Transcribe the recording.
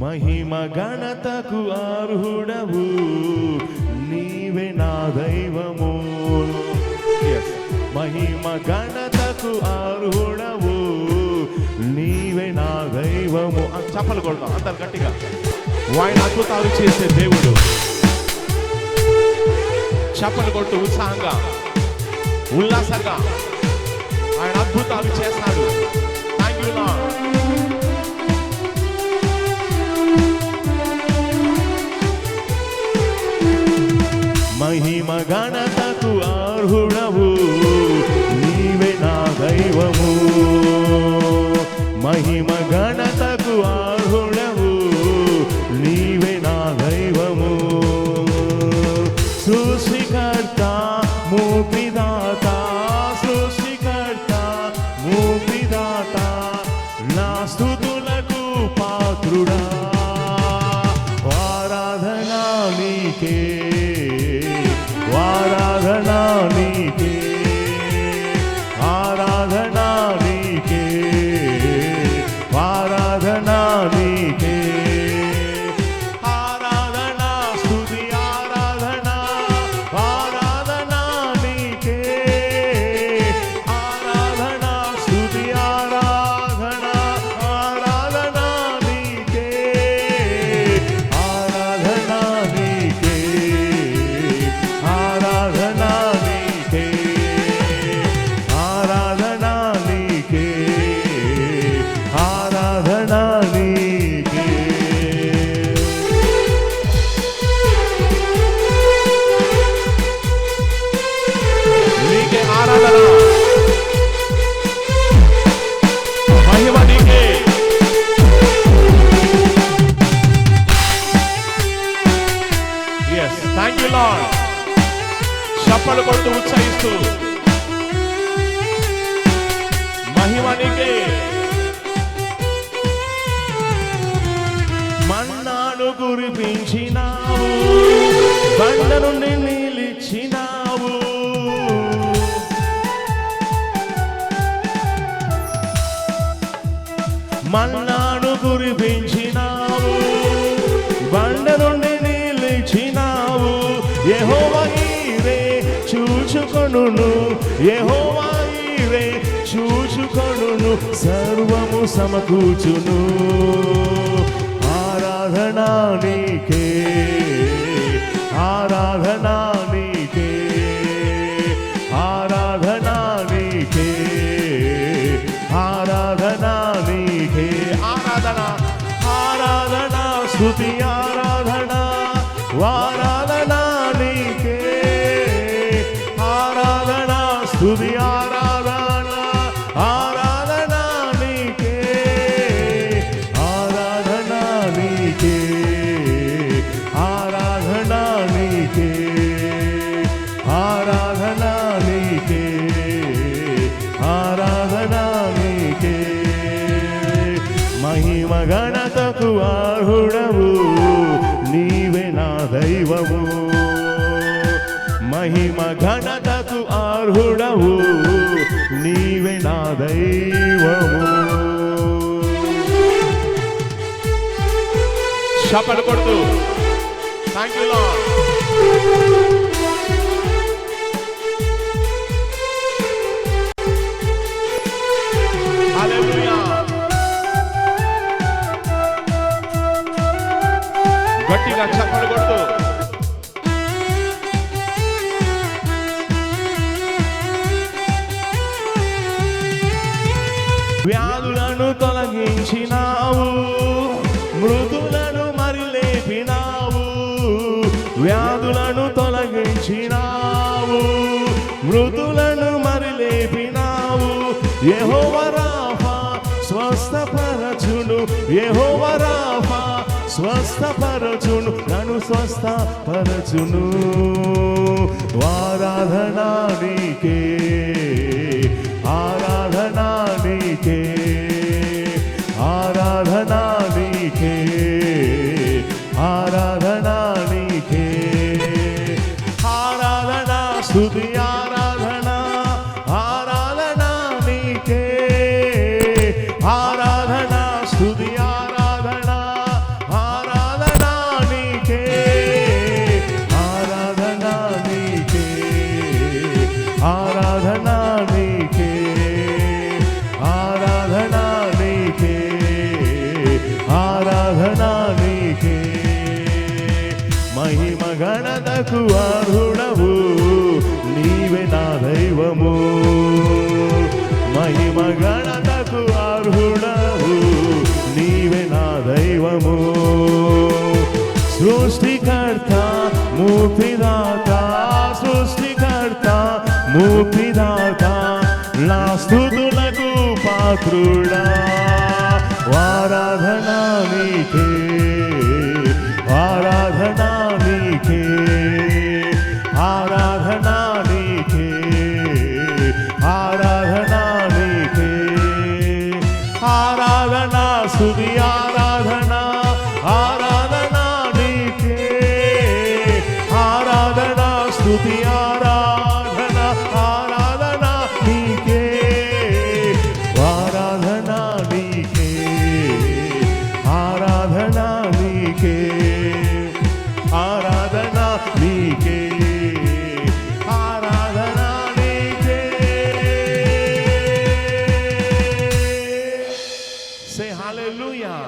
మహిమ ఘనతకు అర్హుడవు నీవే నా దైవము. మహిమ ఘనతకు అర్హుడవు నీవే నా దైవము. చప్పలు కొడదాం అందరు గట్టిగా. ఆయన అద్భుతాలు చేసే దేవుడు. చప్పలు కొట్టు ఉత్సాహంగా ఉల్లాసంగా. ఆయన అద్భుతాలు చేస్తాడు. Thank you Lord. మహిమ ఘనతకు అర్హుడవు నీవే నా దైవము. మహిమ ఘనతకు అర్హుడవు నీవే నా దైవము. సృష్టికర్త ముక్తిదాత, సృష్టికర్త ముక్తిదాత, నా స్తుతులకు పాత్రుడా. ఆరాధనా నీకే, ఆరాధనా నీకే, ఆరాధనా నీకే, ఆరాధనా నీకే. ఆరాధనా స్తుతి ఆరాధనా, ఆరాధనా నీకే, ఆరాధనా స్తుతి ఆరాధనా, ఆరాధనా నీకే, ఆరాధనా నీకే, ఆరాధనా నీకే, ఆరాధనా నీకే, ఆరాధనా నీకే. నీకే ఆరాధన, మహిమ నీకే. Yes, thank you Lord. చప్పలు కొడుతూ ఉత్సహిస్తూ మహిమ నీకే. మన్నాను కురిపించినావు, బండ నుండి నీలిచ్చినావు. మన్నాను కురిపించినావు, బండ నుండి నీలిచ్చినావు. యెహోవా ఈరే చూచుకొనును, యెహోవా ఈరే చూచుకొనును, సర్వము సమకూర్చును. ఆరాధనా నీకే, ఆరాధనా నీకే, ఆరాధనా నీకే, ఆరాధనా నీకే. ఆరాధన, ఆరాధనా స్తుతి ఆరాధనా, ఆరాధనా నీకే, ఆరాధనా స్తుతి ఆరాధనా, ఆరాధనా నీకే, ఆరాధనా నీకే, ఆరాధనా నీకే, ఆరాధనా నీకే, ఆరాధనా నీకే. మహిమ ఘనతకు అర్హుడవు నీవే నా దైవము. మహిమ ఘనతకు అర్హుడవు నీవే నా దైవము. చప్పలు కొడుతూ థ్యాంక్ యూ లార్డ్. హల్లెలూయా. గట్టిగా చప్పలు కొడుతూ వ్యాధులను తొలగించినావు, మృదులను మరి లేపినావు. వ్యాధులను తొలగించినావు, మృదులను మరి లేపినావు. యెహోవా రాఫా స్వస్థపరచును, యెహోవా రాఫా స్వస్థపరచును, నన్ను స్వస్థపరచును. ఆరాధనా నీకే, ఆరాధనా నీకే, ఆరాధనా నీకే, ఆరాధనా నీకే. ఆరాధనా స్తుతి ఆరాధనా, ఆరాధనా నీకే, ఆరాధనా స్తుతి ఆరాధనా, మహిమగణతకు అర్హుడవు నీవే నా దైవము మహిమగణతకు అర్హుడవు నీవే నా దైవము సృష్టికర్త ముక్తిదాత సృష్టికర్త ముక్తిదాత నా స్తుతులకు పాత్రుడా ఆరాధన నీకే ఆరాధన నీకే ఆరాధన నీకే ఆరాధన నీకే ఆరాధన స్తుతి ఆరాధన ఆరాధన నీకే ఆరాధన స్తుతి ఆరాధన ఆరాధన నీకే ఆరాధన నీకే ఆరాధన నీకే ఆరాధన నీకే ఆరాధన నీకే Say hallelujah.